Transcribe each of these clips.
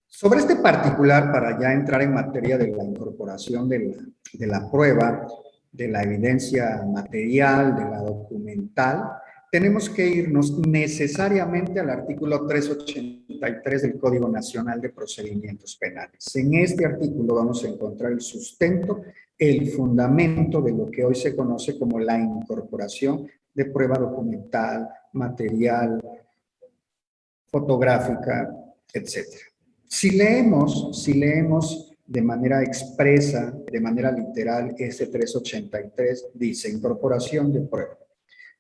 sobre este particular, para ya entrar en materia de la incorporación de la prueba, de la evidencia material, de la documental, tenemos que irnos necesariamente al artículo 383 del Código Nacional de Procedimientos Penales. En este artículo vamos a encontrar el sustento, el fundamento de lo que hoy se conoce como la incorporación de prueba documental, material, fotográfica, etcétera. Si leemos de manera expresa, de manera literal, este 383 dice incorporación de prueba.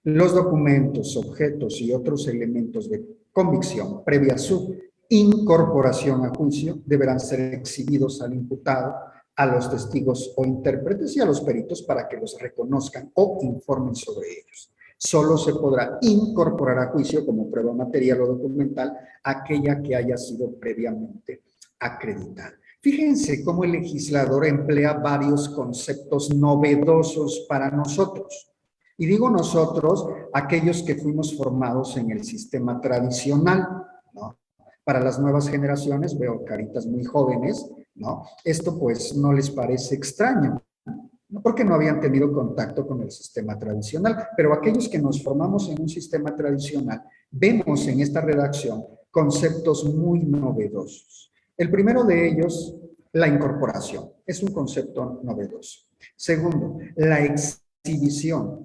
Los documentos, objetos y otros elementos de convicción previa a su incorporación a juicio deberán ser exhibidos al imputado, a los testigos o intérpretes y a los peritos para que los reconozcan o informen sobre ellos. Solo se podrá incorporar a juicio como prueba material o documental aquella que haya sido previamente acreditada. Fíjense cómo el legislador emplea varios conceptos novedosos para nosotros. Y digo nosotros, aquellos que fuimos formados en el sistema tradicional, ¿no? Para las nuevas generaciones, veo caritas muy jóvenes, ¿no? Esto pues no les parece extraño, ¿no? Porque no habían tenido contacto con el sistema tradicional, pero aquellos que nos formamos en un sistema tradicional, vemos en esta redacción conceptos muy novedosos. El primero de ellos, la incorporación, es un concepto novedoso. Segundo, la exhibición.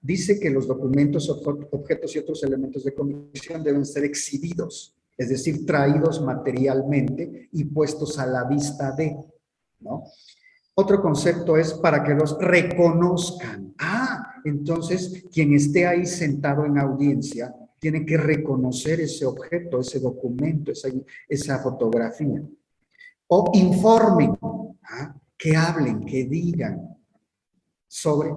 Dice que los documentos, objetos y otros elementos de convicción deben ser exhibidos, es decir, traídos materialmente y puestos a la vista de, ¿no? Otro concepto es para que los reconozcan. Entonces, quien esté ahí sentado en audiencia tiene que reconocer ese objeto, ese documento, esa fotografía. O informen, que hablen, que digan sobre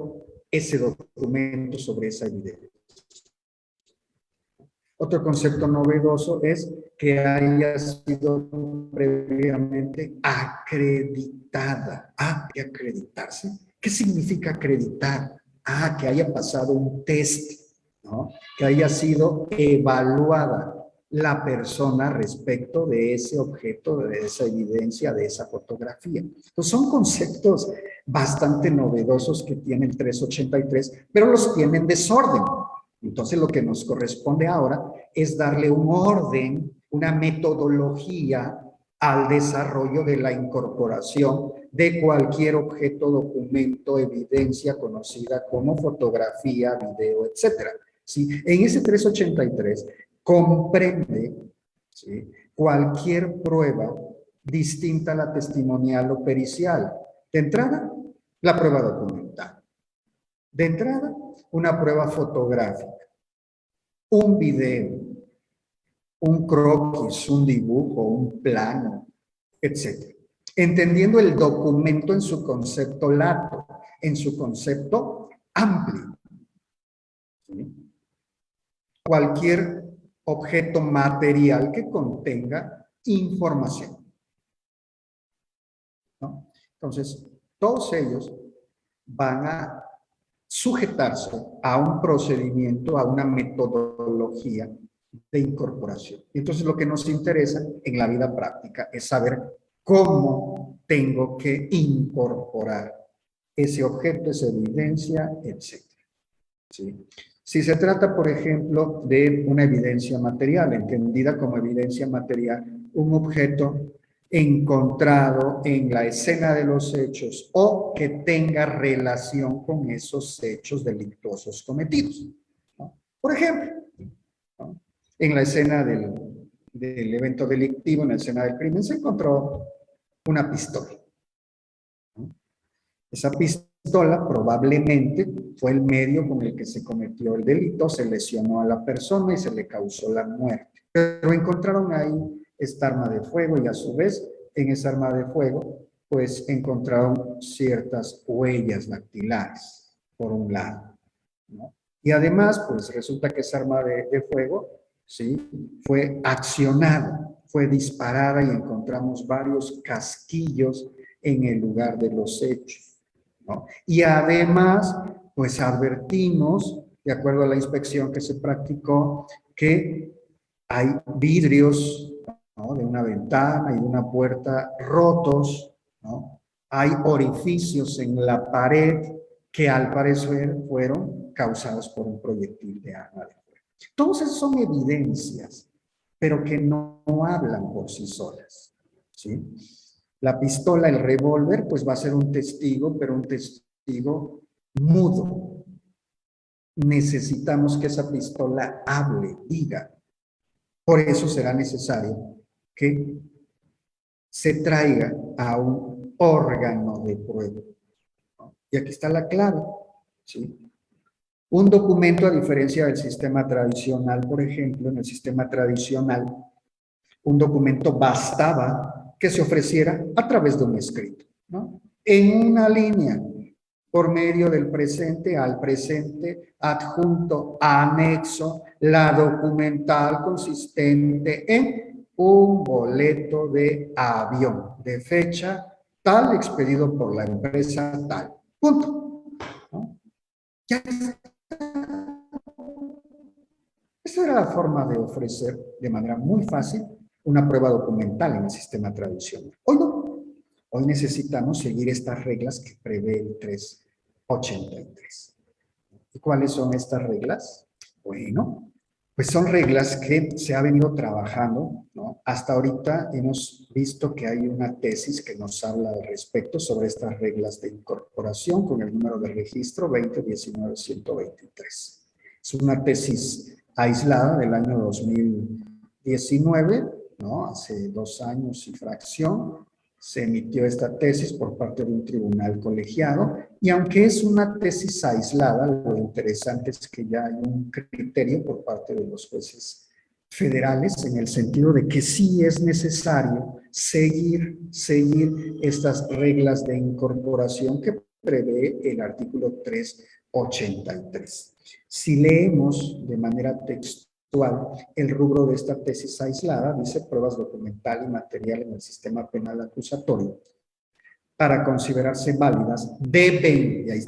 ese documento, sobre esa evidencia. Otro concepto novedoso es que haya sido previamente acreditada. ¿De acreditarse? ¿Qué significa acreditar? Que haya pasado un test, ¿no? Que haya sido evaluada la persona respecto de ese objeto, de esa evidencia, de esa fotografía. Pues son conceptos bastante novedosos que tiene el 383, pero los tiene en desorden. Entonces, lo que nos corresponde ahora es darle un orden, una metodología al desarrollo de la incorporación de cualquier objeto, documento, evidencia conocida como fotografía, video, etcétera. ¿Sí? En ese 383 comprende, ¿sí?, cualquier prueba distinta a la testimonial o pericial. De entrada, la prueba documental. De entrada, una prueba fotográfica, un video, un croquis, un dibujo, un plano, etc. Entendiendo el documento en su concepto lato, en su concepto amplio. ¿Sí? Cualquier objeto material que contenga información, ¿no? Entonces, todos ellos van a sujetarse a un procedimiento, a una metodología de incorporación. Entonces, lo que nos interesa en la vida práctica es saber cómo tengo que incorporar ese objeto, esa evidencia, etc. ¿Sí? Si se trata, por ejemplo, de una evidencia material, entendida como evidencia material, un objeto encontrado en la escena de los hechos o que tenga relación con esos hechos delictuosos cometidos, ¿no? Por ejemplo, ¿no?, en la escena del evento delictivo, en la escena del crimen, se encontró una pistola, ¿no? Esa pistola probablemente fue el medio con el que se cometió el delito, se lesionó a la persona y se le causó la muerte. Pero encontraron ahí esta arma de fuego y a su vez en esa arma de fuego pues encontraron ciertas huellas dactilares por un lado, ¿no? Y además pues resulta que esa arma de fuego, ¿sí?, fue accionada, fue disparada y encontramos varios casquillos en el lugar de los hechos, ¿no? Y además pues advertimos, de acuerdo a la inspección que se practicó, que hay vidrios, ¿no? De una ventana y de una puerta rotos, ¿no? Hay orificios en la pared que al parecer fueron causados por un proyectil de arma de fuego. Todas esas son evidencias, pero que no hablan por sí solas, ¿sí? La pistola, el revólver, pues va a ser un testigo, pero un testigo mudo. Necesitamos que esa pistola hable, diga. Por eso será necesario que se traiga a un órgano de prueba. Y aquí está la clave, ¿sí? Un documento, a diferencia del sistema tradicional, por ejemplo, en el sistema tradicional, un documento bastaba que se ofreciera a través de un escrito, ¿no? En una línea, por medio del presente al presente, adjunto, anexo, la documental consistente en un boleto de avión de fecha tal expedido por la empresa tal. Punto. ¿No? Ya. Esa era la forma de ofrecer de manera muy fácil una prueba documental en el sistema tradicional. Hoy no. Hoy necesitamos seguir estas reglas que prevé el 383. ¿Y cuáles son estas reglas? Bueno, pues son reglas que se ha venido trabajando, ¿no? Hasta ahorita hemos visto que hay una tesis que nos habla al respecto sobre estas reglas de incorporación con el número de registro 2019-123. Es una tesis aislada del año 2019, ¿no? Hace 2 años y fracción, se emitió esta tesis por parte de un tribunal colegiado y aunque es una tesis aislada, lo interesante es que ya hay un criterio por parte de los jueces federales en el sentido de que sí es necesario seguir estas reglas de incorporación que prevé el artículo 383. Si leemos de manera textual el rubro de esta tesis aislada, dice pruebas documental y material en el sistema penal acusatorio, para considerarse válidas, deben, y ahí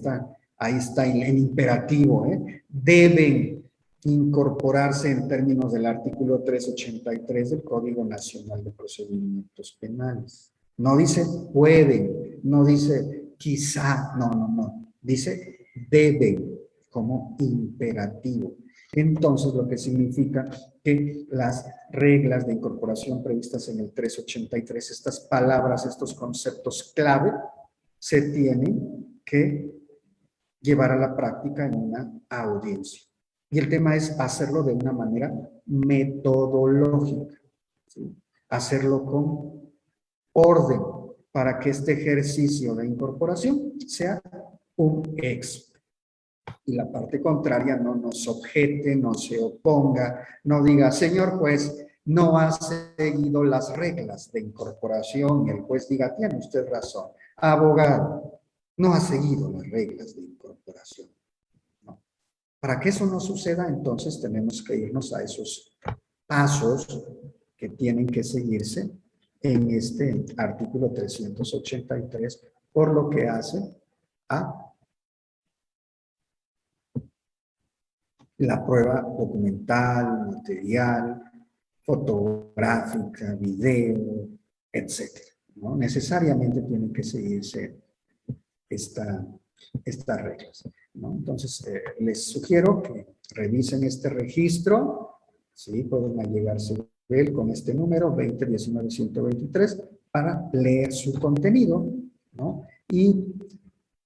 está el imperativo, deben incorporarse en términos del artículo 383 del Código Nacional de Procedimientos Penales. No dice pueden, no dice quizá, no, dice deben como imperativo. Entonces, lo que significa que las reglas de incorporación previstas en el 383, estas palabras, estos conceptos clave, se tienen que llevar a la práctica en una audiencia. Y el tema es hacerlo de una manera metodológica, ¿sí? Hacerlo con orden para que este ejercicio de incorporación sea un éxito. Y la parte contraria no nos objete, no se oponga, no diga, señor juez, no ha seguido las reglas de incorporación. Y el juez diga, tiene usted razón. Abogado, no ha seguido las reglas de incorporación. ¿No? Para que eso no suceda, entonces tenemos que irnos a esos pasos que tienen que seguirse en este artículo 383, por lo que hace a la prueba documental, material, fotográfica, video, etcétera, ¿no? Necesariamente tienen que seguirse estas reglas, ¿no? Entonces, les sugiero que revisen este registro, ¿sí? Pueden allegarse a él con este número 2019-123 para leer su contenido, ¿no? Y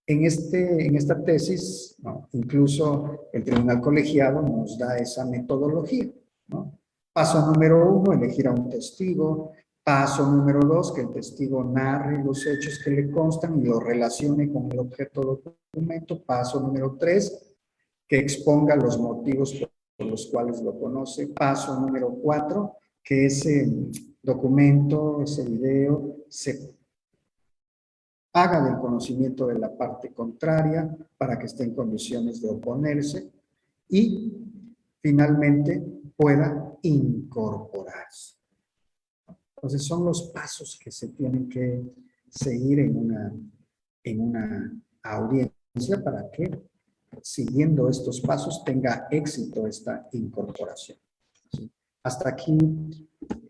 en esta tesis, ¿no? Incluso el tribunal colegiado nos da esa metodología, ¿no? Paso número 1, elegir a un testigo. Paso número 2, que el testigo narre los hechos que le constan y lo relacione con el objeto del documento. Paso número 3, que exponga los motivos por los cuales lo conoce. Paso número 4, que ese documento, ese video, se haga del conocimiento de la parte contraria para que esté en condiciones de oponerse y finalmente pueda incorporarse. Entonces son los pasos que se tienen que seguir en una audiencia para que siguiendo estos pasos tenga éxito esta incorporación. ¿Sí? Hasta aquí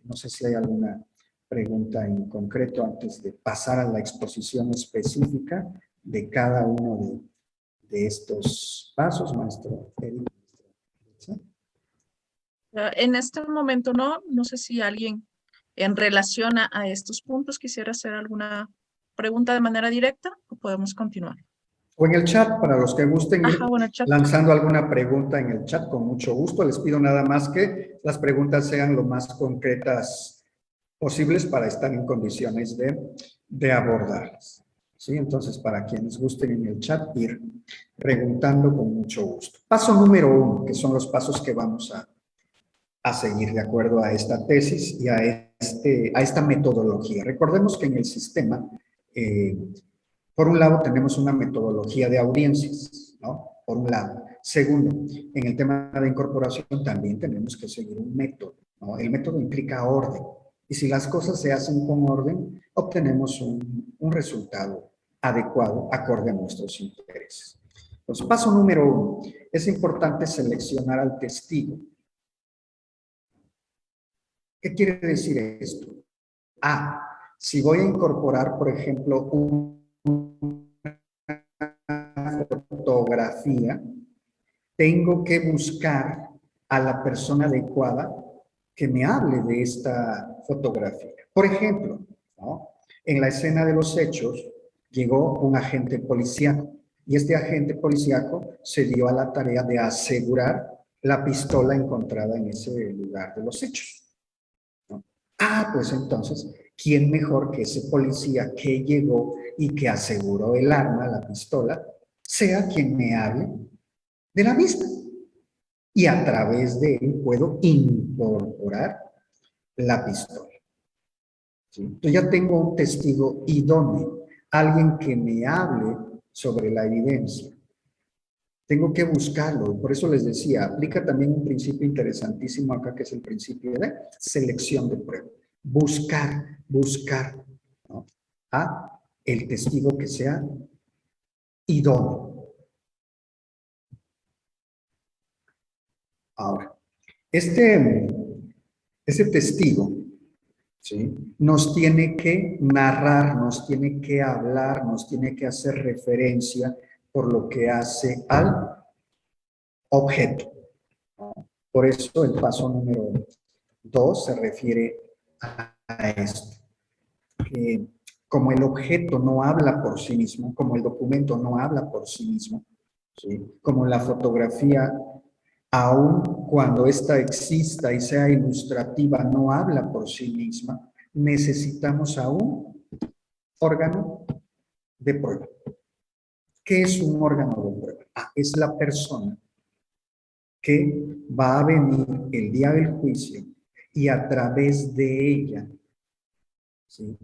No sé si hay alguna pregunta en concreto antes de pasar a la exposición específica de cada uno de estos pasos, maestro Eric. ¿Sí? En este momento no sé si alguien en relación a estos puntos quisiera hacer alguna pregunta de manera directa o podemos continuar. O en el chat, para los que gusten ir Ajá, bueno, el chat. lanzando alguna pregunta en el chat, con mucho gusto. Les pido nada más que las preguntas sean lo más concretas posibles para estar en condiciones de abordarlas. ¿Sí? Entonces, para quienes gusten en el chat, ir preguntando con mucho gusto. Paso número 1, que son los pasos que vamos a seguir de acuerdo a esta tesis y a esta metodología. Recordemos que en el sistema, por un lado, tenemos una metodología de audiencias, ¿no? Por un lado. Segundo, en el tema de incorporación también tenemos que seguir un método, ¿no? El método implica orden. Y si las cosas se hacen con orden, obtenemos un resultado adecuado, acorde a nuestros intereses. Entonces, paso número 1. Es importante seleccionar al testigo. ¿Qué quiere decir esto? Si voy a incorporar, por ejemplo, una fotografía, tengo que buscar a la persona adecuada que me hable de esta fotografía. Por ejemplo, ¿no? En la escena de los hechos llegó un agente policíaco y este agente policíaco se dio a la tarea de asegurar la pistola encontrada en ese lugar de los hechos. Pues entonces, ¿quién mejor que ese policía que llegó y que aseguró el arma, la pistola, sea quien me hable de la misma? Y a través de él puedo incorporar la pistola. ¿Sí? Entonces ya tengo un testigo idóneo, alguien que me hable sobre la evidencia. Tengo que buscarlo, por eso les decía, aplica también un principio interesantísimo acá, que es el principio de selección de prueba. Buscar, ¿no? A el testigo que sea idóneo. Ahora, ese testigo, ¿sí? Nos tiene que narrar, nos tiene que hablar, nos tiene que hacer referencia por lo que hace al objeto. Por eso el paso número 2 se refiere a esto. Como el objeto no habla por sí mismo, como el documento no habla por sí mismo, ¿sí? Como la fotografía, aun cuando ésta exista y sea ilustrativa, no habla por sí misma, necesitamos a un órgano de prueba. ¿Qué es un órgano de prueba? Es la persona que va a venir el día del juicio y a través de ella, ¿sí?,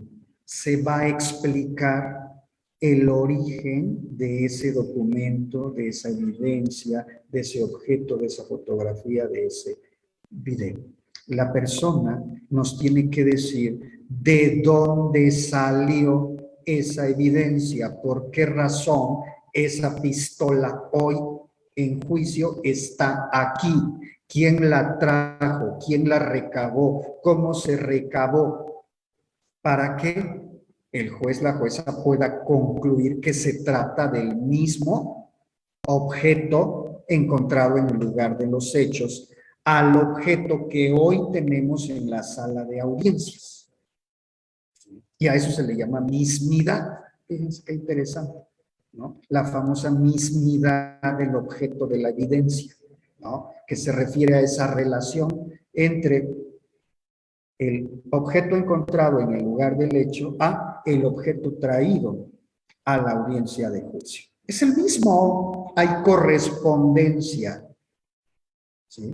se va a explicar el origen de ese documento, de esa evidencia, de ese objeto, de esa fotografía, de ese video. La persona nos tiene que decir de dónde salió esa evidencia, por qué razón esa pistola hoy en juicio está aquí, quién la trajo, quién la recabó, cómo se recabó, para que el juez, la jueza pueda concluir que se trata del mismo objeto encontrado en el lugar de los hechos al objeto que hoy tenemos en la sala de audiencias. Y a eso se le llama mismidad. Fíjense qué interesante, ¿no? La famosa mismidad del objeto de la evidencia, ¿no? Que se refiere a esa relación entre el objeto encontrado en el lugar del hecho a el objeto traído a la audiencia de juicio. Es el mismo, hay correspondencia, ¿sí?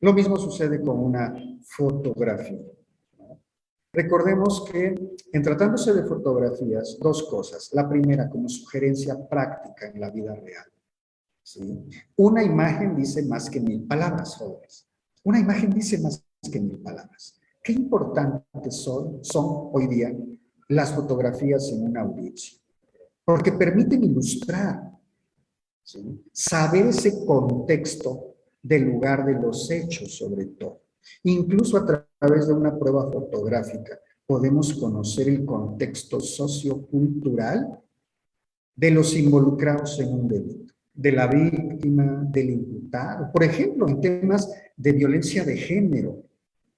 Lo mismo sucede con una fotografía, ¿no? Recordemos que en tratándose de fotografías, dos cosas. La primera, como sugerencia práctica en la vida real, ¿sí? Una imagen dice más que 1000 palabras, jóvenes. Una imagen dice más que 1000 palabras. Qué importantes son hoy día las fotografías en una audiencia, porque permiten ilustrar, ¿sí?, saber ese contexto del lugar de los hechos, sobre todo. Incluso a través de una prueba fotográfica podemos conocer el contexto sociocultural de los involucrados en un delito, de la víctima, del imputado. Por ejemplo, en temas de violencia de género,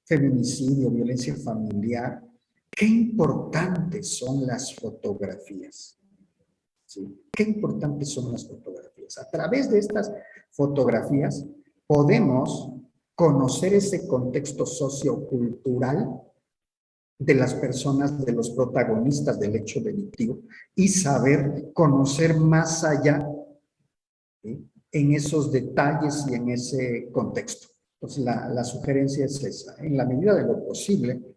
feminicidio, violencia familiar, qué importantes son las fotografías. ¿Sí? Qué importantes son las fotografías. A través de estas fotografías podemos conocer ese contexto sociocultural de las personas, de los protagonistas del hecho delictivo y saber conocer más allá, ¿sí?, en esos detalles y en ese contexto. Entonces, la sugerencia es esa, en la medida de lo posible,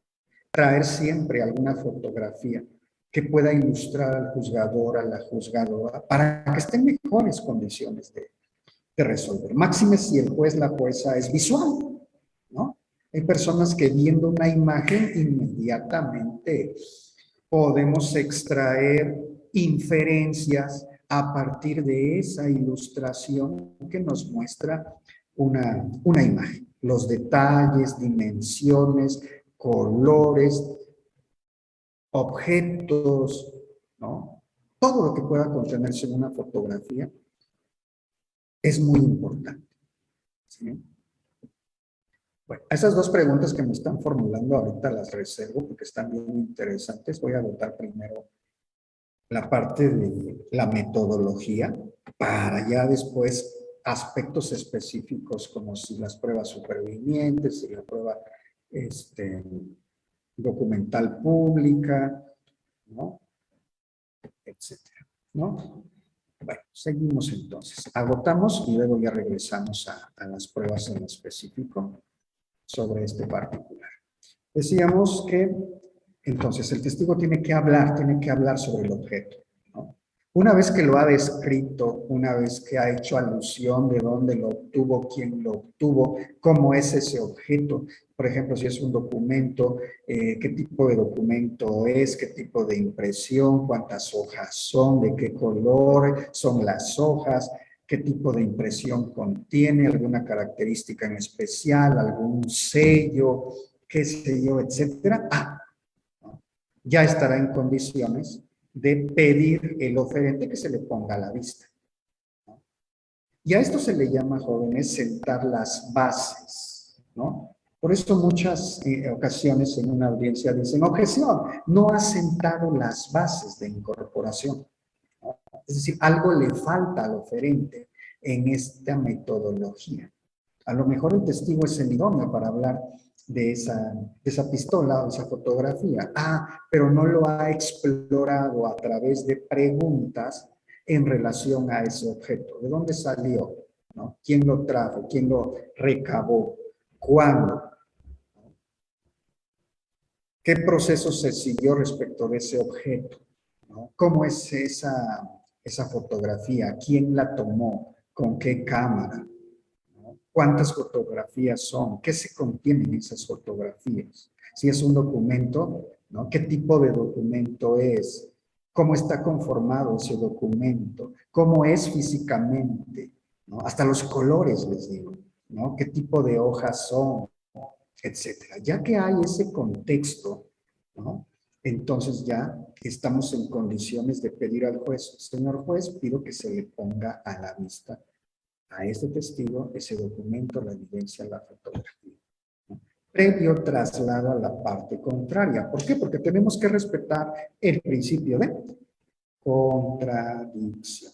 traer siempre alguna fotografía que pueda ilustrar al juzgador, a la juzgadora, para que esté en mejores condiciones de resolver. Máxime si el juez, la jueza es visual, ¿no? Hay personas que viendo una imagen inmediatamente podemos extraer inferencias a partir de esa ilustración que nos muestra una imagen. Los detalles, dimensiones, colores, objetos, ¿no? Todo lo que pueda contenerse en una fotografía es muy importante, ¿sí? Bueno, esas dos preguntas que me están formulando ahorita las reservo porque están bien interesantes. Voy a votar primero la parte de la metodología para ya después aspectos específicos como si las pruebas supervinientes, si la prueba documental pública, ¿no? Etcétera, ¿no? Bueno, seguimos entonces. Agotamos y luego ya regresamos a las pruebas en específico sobre este particular. Decíamos que entonces el testigo tiene que hablar sobre el objeto, ¿no? Una vez que lo ha descrito, una vez que ha hecho alusión de dónde lo obtuvo, quién lo obtuvo, cómo es ese objeto, por ejemplo, si es un documento, qué tipo de documento es, qué tipo de impresión, cuántas hojas son, de qué color son las hojas, qué tipo de impresión contiene, alguna característica en especial, algún sello, qué sé yo, etcétera. Ya estará en condiciones de pedir el oferente que se le ponga a la vista. Y a esto se le llama, jóvenes, sentar las bases, ¿no? Por eso muchas ocasiones en una audiencia dicen, objeción, no ha sentado las bases de incorporación, ¿no? Es decir, algo le falta al oferente en esta metodología. A lo mejor el testigo es el idóneo para hablar de esa pistola o esa fotografía. Pero no lo ha explorado a través de preguntas en relación a ese objeto. ¿De dónde salió? ¿No? ¿Quién lo trajo? ¿Quién lo recabó? ¿Cuándo? ¿Qué proceso se siguió respecto de ese objeto? ¿No? ¿Cómo es esa fotografía? ¿Quién la tomó? ¿Con qué cámara? ¿Cuántas fotografías son? ¿Qué se contienen esas fotografías? Si es un documento, ¿no? ¿Qué tipo de documento es? ¿Cómo está conformado ese documento? ¿Cómo es físicamente? ¿No? Hasta los colores, les digo, ¿no? ¿Qué tipo de hojas son? Etcétera. Ya que hay ese contexto, ¿no? Entonces ya estamos en condiciones de pedir al juez, señor juez, pido que se le ponga a la vista a este testigo ese documento, la evidencia, la fotografía, ¿no? Previo traslado a la parte contraria. ¿Por qué? Porque tenemos que respetar el principio de contradicción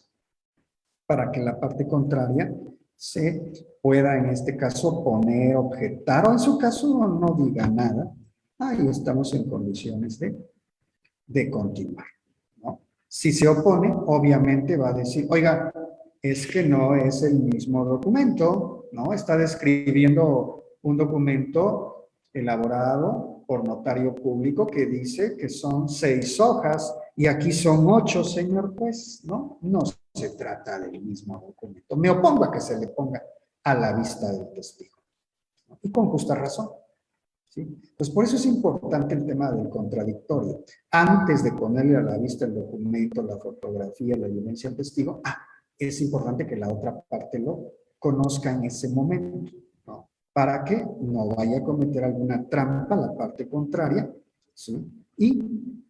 para que la parte contraria se pueda, en este caso, poner, objetar, o en su caso no diga nada. Ahí estamos en condiciones de continuar, ¿no? Si se opone, obviamente va a decir, oiga, es que no es el mismo documento, ¿no? Está describiendo un documento elaborado por notario público que dice que son 6 hojas y aquí son 8, señor juez, ¿no? No se trata del mismo documento. Me opongo a que se le ponga a la vista del testigo, ¿no? Y con justa razón, ¿sí? Pues por eso es importante el tema del contradictorio. Antes de ponerle a la vista el documento, la fotografía, la evidencia al testigo, es importante que la otra parte lo conozca en ese momento, ¿no? para que no vaya a cometer alguna trampa la parte contraria, ¿sí? Y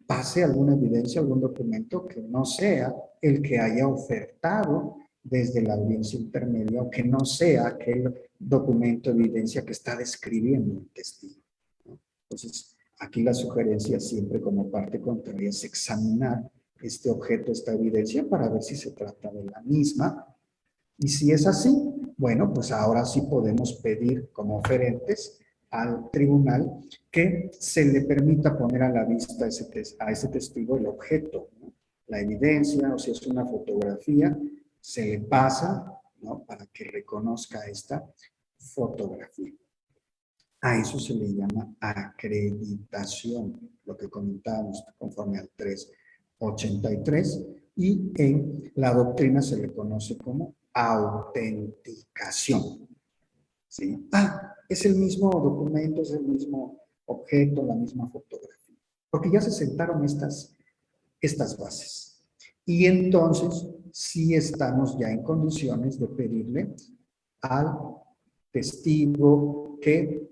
pase alguna evidencia, algún documento que no sea el que haya ofertado desde la audiencia intermedia o que no sea aquel documento, evidencia que está describiendo el testigo, ¿no? Entonces, aquí la sugerencia siempre como parte contraria es examinar este objeto, esta evidencia, para ver si se trata de la misma. Y si es así, bueno, pues ahora sí podemos pedir como oferentes al tribunal que se le permita poner a la vista a ese testigo el objeto, ¿no? La evidencia, o si es una fotografía, se le pasa, ¿no? Para que reconozca esta fotografía. A eso se le llama acreditación, lo que comentábamos conforme al 383, y en la doctrina se le conoce como autenticación, ¿sí? Es el mismo documento, es el mismo objeto, la misma fotografía, porque ya se sentaron estas bases. Y entonces sí estamos ya en condiciones de pedirle al testigo que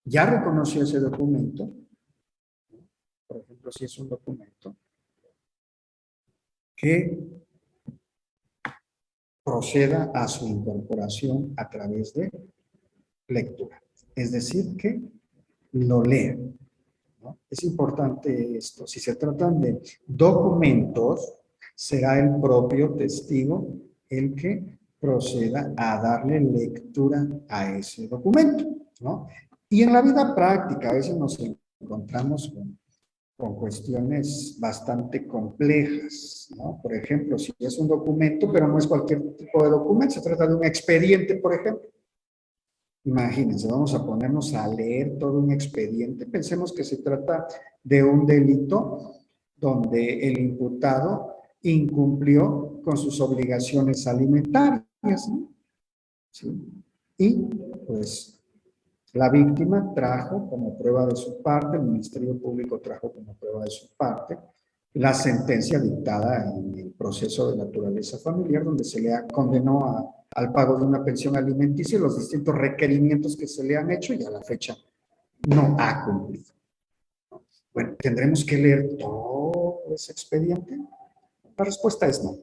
ya reconoció ese documento, por ejemplo, si es un documento que proceda a su incorporación a través de lectura. Es decir, que lo lea, ¿no? Es importante esto. Si se tratan de documentos, será el propio testigo el que proceda a darle lectura a ese documento, ¿no? Y en la vida práctica a veces nos encontramos con cuestiones bastante complejas, ¿no? Por ejemplo, si es un documento, pero no es cualquier tipo de documento, se trata de un expediente, por ejemplo. Imagínense, vamos a ponernos a leer todo un expediente. Pensemos que se trata de un delito donde el imputado incumplió con sus obligaciones alimentarias, ¿no? ¿Sí? Y pues la víctima trajo como prueba de su parte, el Ministerio Público trajo como prueba de su parte, la sentencia dictada en el proceso de naturaleza familiar, donde se le condenó al pago de una pensión alimenticia y los distintos requerimientos que se le han hecho y a la fecha no ha cumplido. Bueno, ¿tendremos que leer todo ese expediente? La respuesta es no,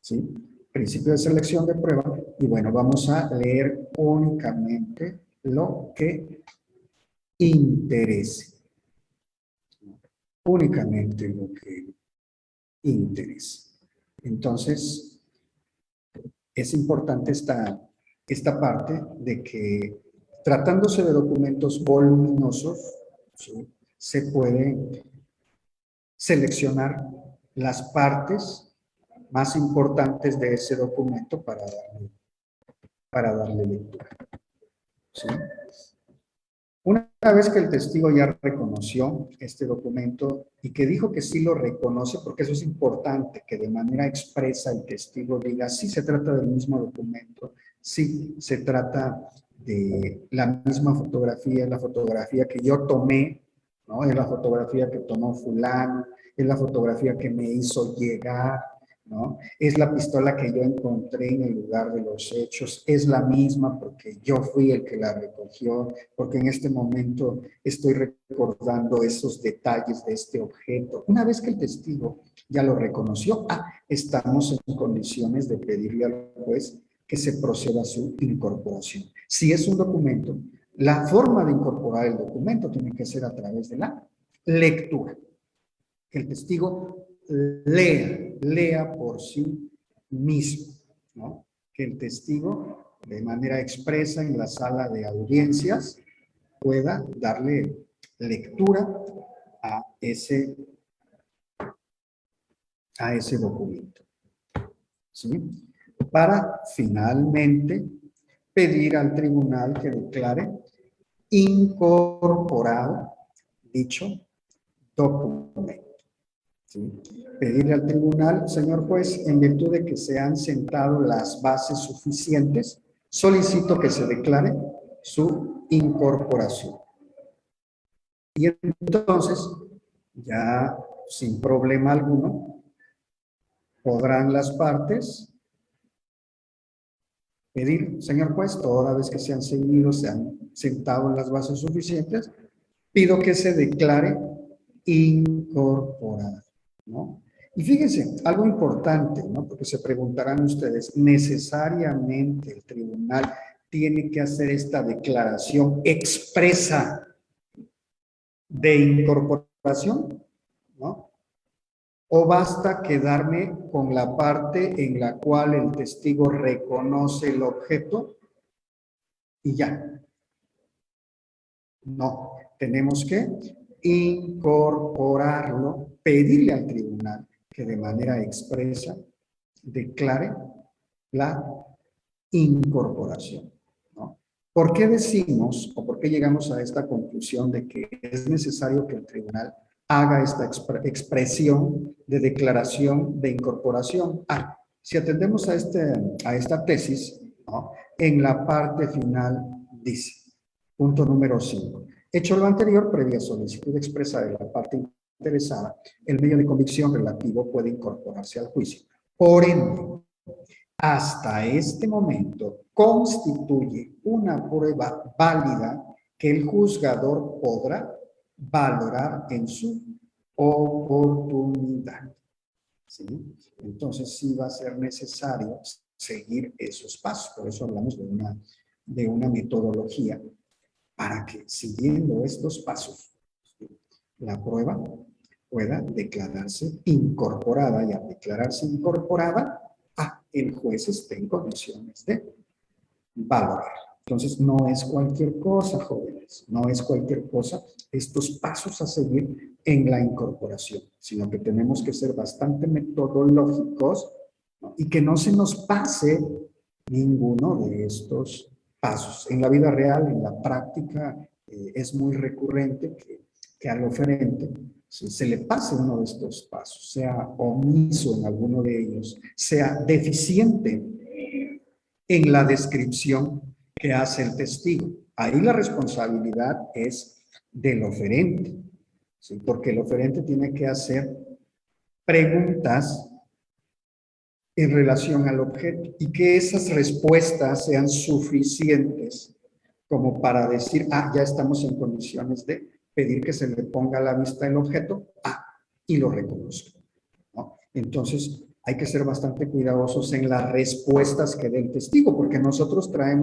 ¿sí? Principio de selección de prueba, y bueno, vamos a leer únicamente lo que interese. Únicamente lo que interese. Entonces, es importante esta parte de que tratándose de documentos voluminosos, ¿sí?, se puede seleccionar las partes más importantes de ese documento para darle lectura, ¿sí? Una vez que el testigo ya reconoció este documento y que dijo que sí lo reconoce, porque eso es importante, que de manera expresa el testigo diga, sí se trata del mismo documento, sí se trata de la misma fotografía, es la fotografía que yo tomé, ¿no? Es la fotografía que tomó fulano, es la fotografía que me hizo llegar, ¿no? Es la pistola que yo encontré en el lugar de los hechos, es la misma porque yo fui el que la recogió, porque en este momento estoy recordando esos detalles de este objeto. Una vez que el testigo ya lo reconoció, estamos en condiciones de pedirle al juez que se proceda a su incorporación. Si es un documento, la forma de incorporar el documento tiene que ser a través de la lectura. Que el testigo lea por sí mismo, ¿no? Que el testigo, de manera expresa en la sala de audiencias, pueda darle lectura a ese documento, ¿sí? Para finalmente pedir al tribunal que declare incorporado dicho documento. ¿Sí? Pedirle al tribunal, señor juez, en virtud de que se han sentado las bases suficientes, solicito que se declare su incorporación. Y entonces, ya sin problema alguno, podrán las partes pedir, señor juez, toda vez que se han seguido, se han sentado en las bases suficientes, pido que se declare incorporado, ¿no? Y fíjense, algo importante, ¿no? Porque se preguntarán ustedes, ¿necesariamente el tribunal tiene que hacer esta declaración expresa de incorporación, ¿no? ¿O basta quedarme con la parte en la cual el testigo reconoce el objeto y ya? No, tenemos que incorporarlo, pedirle al tribunal que de manera expresa declare la incorporación, ¿no? ¿Por qué decimos o por qué llegamos a esta conclusión de que es necesario que el tribunal haga esta expresión de declaración de incorporación? Si atendemos a esta tesis, ¿no? En la parte final dice, punto número 5. Hecho lo anterior, previa solicitud expresa de la parte interesada, el medio de convicción relativo puede incorporarse al juicio. Por ende, hasta este momento constituye una prueba válida que el juzgador podrá valorar en su oportunidad. ¿Sí? Entonces sí va a ser necesario seguir esos pasos. Por eso hablamos de una metodología para que siguiendo estos pasos, ¿sí?, la prueba pueda declararse incorporada, y al declararse incorporada, el juez esté en condiciones de valorar. Entonces, no es cualquier cosa, jóvenes, no es cualquier cosa estos pasos a seguir en la incorporación, sino que tenemos que ser bastante metodológicos, ¿no?, y que no se nos pase ninguno de estos pasos. En la vida real, en la práctica, es muy recurrente que al oferente se le pase uno de estos pasos, sea omiso en alguno de ellos, sea deficiente en la descripción que hace el testigo. Ahí la responsabilidad es del oferente, ¿sí? Porque el oferente tiene que hacer preguntas en relación al objeto y que esas respuestas sean suficientes como para decir, ya estamos en condiciones de pedir que se le ponga a la vista el objeto, y lo reconozco, ¿no? Entonces, hay que ser bastante cuidadosos en las respuestas que dé el testigo, porque nosotros traemos